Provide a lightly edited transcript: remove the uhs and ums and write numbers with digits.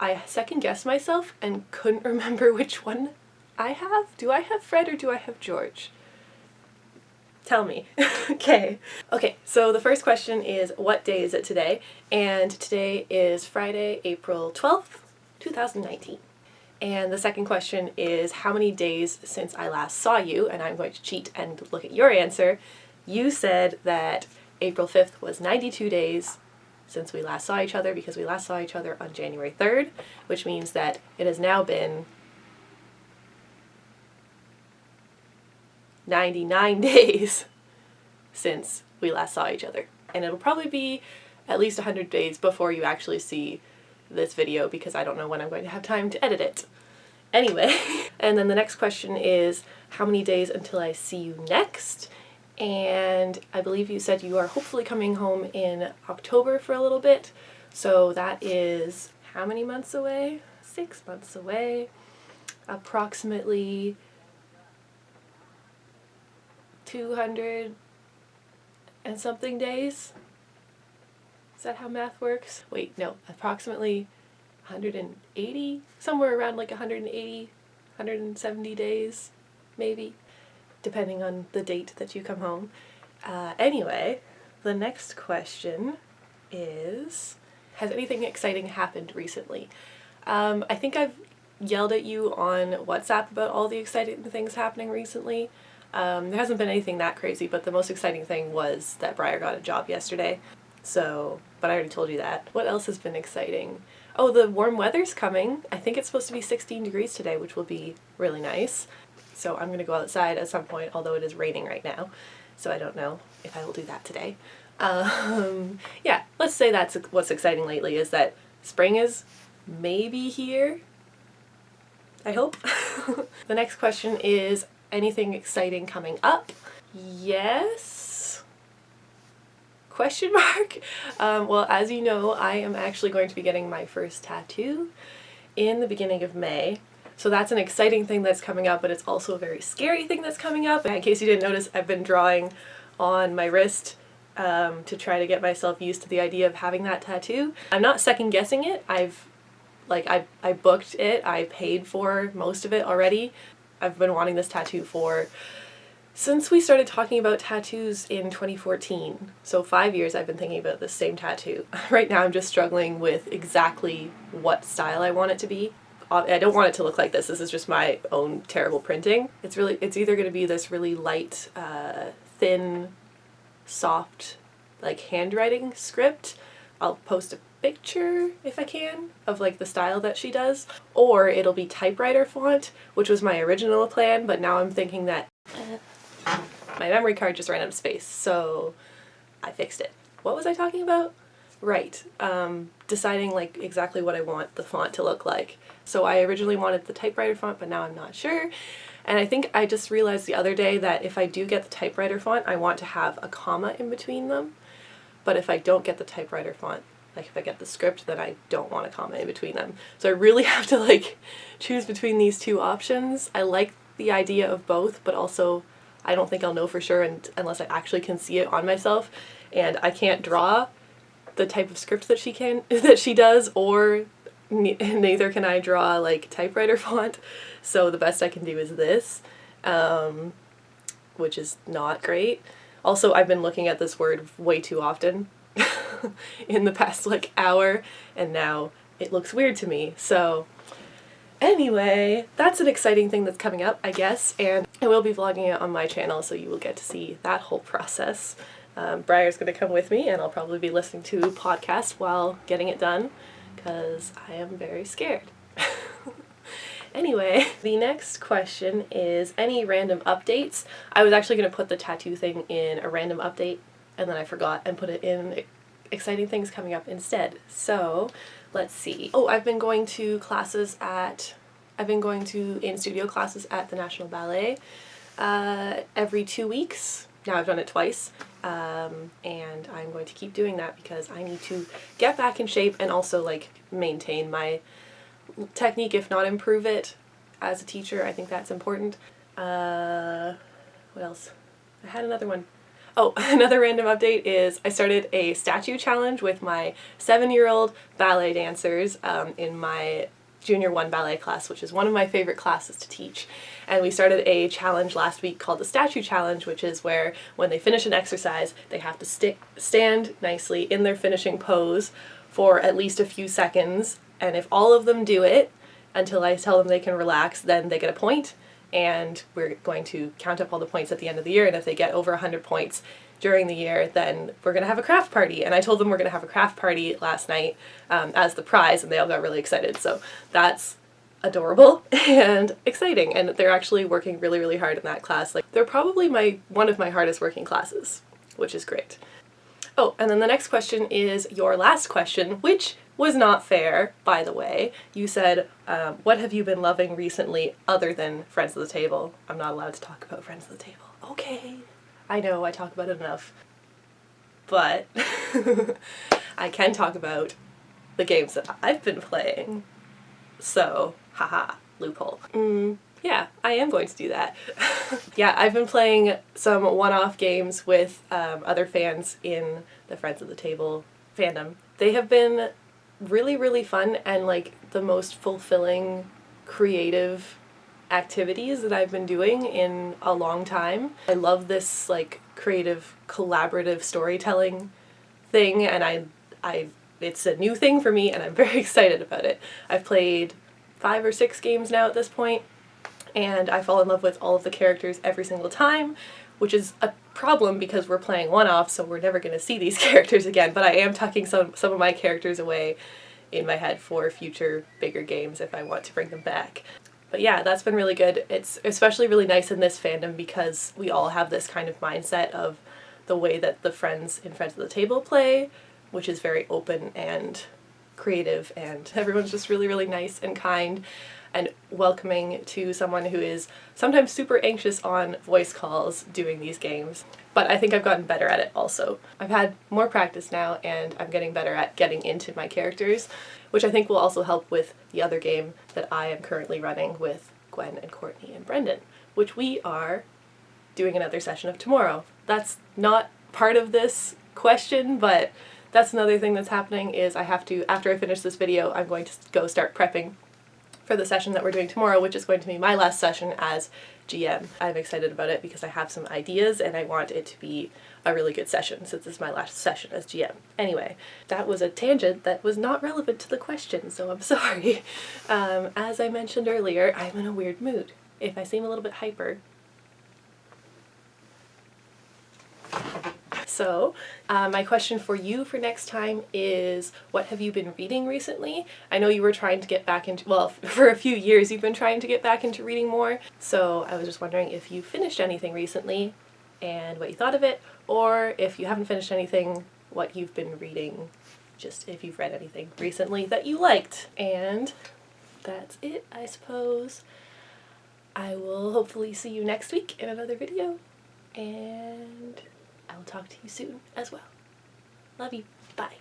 I second-guessed myself and couldn't remember which one I have. Do I have Fred or do I have George? Tell me. Okay. Okay, so the first question is, what day is it today? And today is Friday, April 12th, 2019. And the second question is, how many days since I last saw you? And I'm going to cheat and look at your answer. You said that April 5th was 92 days since we last saw each other, because we last saw each other on January 3rd, which means that it has now been 99 days since we last saw each other. And it'll probably be at least 100 days before you actually see this video, because I don't know when I'm going to have time to edit it. Anyway, and then the next question is, how many days until I see you next? And I believe you said you are hopefully coming home in October for a little bit. So that is how many months away? 6 months away. Approximately 200 and something days. Is that how math works? Wait, no, approximately 180, somewhere around like 180, 170 days, maybe, depending on the date that you come home. Anyway, the next question is, has anything exciting happened recently? I think I've yelled at you on WhatsApp about all the exciting things happening recently. There hasn't been anything that crazy, but the most exciting thing was that Briar got a job yesterday. So, but I already told you that. What else has been exciting? Oh, the warm weather's coming. I think it's supposed to be 16 degrees today, which will be really nice. So I'm gonna go outside at some point, although it is raining right now. So I don't know if I will do that today. Yeah, let's say that's what's exciting lately, is that spring is maybe here. I hope. The next question is, anything exciting coming up? Yes? Question mark? Well, as you know, I am actually going to be getting my first tattoo in the beginning of May. So that's an exciting thing that's coming up, but it's also a very scary thing that's coming up. In case you didn't notice, I've been drawing on my wrist to try to get myself used to the idea of having that tattoo. I'm not second guessing it. I booked it. I paid for most of it already. I've been wanting this tattoo since we started talking about tattoos in 2014. So 5 years I've been thinking about this same tattoo. Right now I'm just struggling with exactly what style I want it to be. I don't want it to look like this. This is just my own terrible printing. It's either going to be this really light, thin, soft, like handwriting script. I'll post a picture, if I can, of like the style that she does, or it'll be typewriter font, which was my original plan, but now I'm thinking that my memory card just ran out of space, so I fixed it. What was I talking about? Right, deciding like exactly what I want the font to look like. So I originally wanted the typewriter font, but now I'm not sure. And I think I just realized the other day that if I do get the typewriter font, I want to have a comma in between them. But if I don't get the typewriter font, like if I get the script, then I don't want a comma in between them. So I really have to like choose between these two options. I like the idea of both, but also I don't think I'll know for sure unless I actually can see it on myself. And I can't draw the type of script that she does, or neither can I draw like typewriter font. So the best I can do is this, which is not great. Also, I've been looking at this word way too often in the past like hour, and now it looks weird to me. So anyway, that's an exciting thing that's coming up, I guess, and I will be vlogging it on my channel, so you will get to see that whole process. Briar's gonna come with me, and I'll probably be listening to a podcast while getting it done, because I am very scared. Anyway, the next question is, any random updates? I was actually going to put the tattoo thing in a random update, and then I forgot and put it in exciting things coming up instead. So, let's see. Oh, I've been going to in-studio classes at the National Ballet every 2 weeks. Now I've done it twice, and I'm going to keep doing that because I need to get back in shape and also like maintain my technique, if not improve it as a teacher. I think that's important. What else? I had another one. Oh, another random update is I started a statue challenge with my 7-year-old ballet dancers in my Junior 1 ballet class, which is one of my favorite classes to teach. And we started a challenge last week called the Statue Challenge, which is where when they finish an exercise, they have to stand nicely in their finishing pose for at least a few seconds. And if all of them do it until I tell them they can relax, then they get a point. And we're going to count up all the points at the end of the year, and if they get over 100 points during the year, then we're going to have a craft party. And I told them we're going to have a craft party last night as the prize, and they all got really excited. So that's adorable and exciting, and they're actually working really, really hard in that class. Like, they're probably one of my hardest working classes, which is great. Oh, and then the next question is your last question, which was not fair, by the way. You said, what have you been loving recently other than Friends of the Table? I'm not allowed to talk about Friends of the Table. Okay. I know, I talk about it enough. But I can talk about the games that I've been playing. So, haha, loophole. Yeah, I am going to do that. Yeah, I've been playing some one-off games with other fans in the Friends of the Table fandom. They have been really, really fun and like the most fulfilling creative activities that I've been doing in a long time. I love this like creative collaborative storytelling thing, and it's a new thing for me and I'm very excited about it. I've played 5 or 6 games now at this point, and I fall in love with all of the characters every single time, which is a problem because we're playing one-off, so we're never going to see these characters again, but I am tucking some of my characters away in my head for future bigger games if I want to bring them back. But yeah, that's been really good. It's especially really nice in this fandom because we all have this kind of mindset of the way that the friends in Friends of the Table play, which is very open and creative, and everyone's just really, really nice and kind and welcoming to someone who is sometimes super anxious on voice calls doing these games. But I think I've gotten better at it also. I've had more practice now and I'm getting better at getting into my characters, which I think will also help with the other game that I am currently running with Gwen and Courtney and Brendan, which we are doing another session of tomorrow. That's not part of this question, but that's another thing that's happening is I have to, after I finish this video, I'm going to go start prepping for the session that we're doing tomorrow, which is going to be my last session as GM. I'm excited about it because I have some ideas and I want it to be a really good session since this is my last session as GM. Anyway, that was a tangent that was not relevant to the question, so I'm sorry. As I mentioned earlier, I'm in a weird mood. If I seem a little bit hyper. So, my question for you for next time is, what have you been reading recently? I know you were trying to get back into, well, for a few years you've been trying to get back into reading more, so I was just wondering if you finished anything recently and what you thought of it, or if you haven't finished anything, what you've been reading, just if you've read anything recently that you liked. And that's it, I suppose. I will hopefully see you next week in another video, and I will talk to you soon as well. Love you. Bye.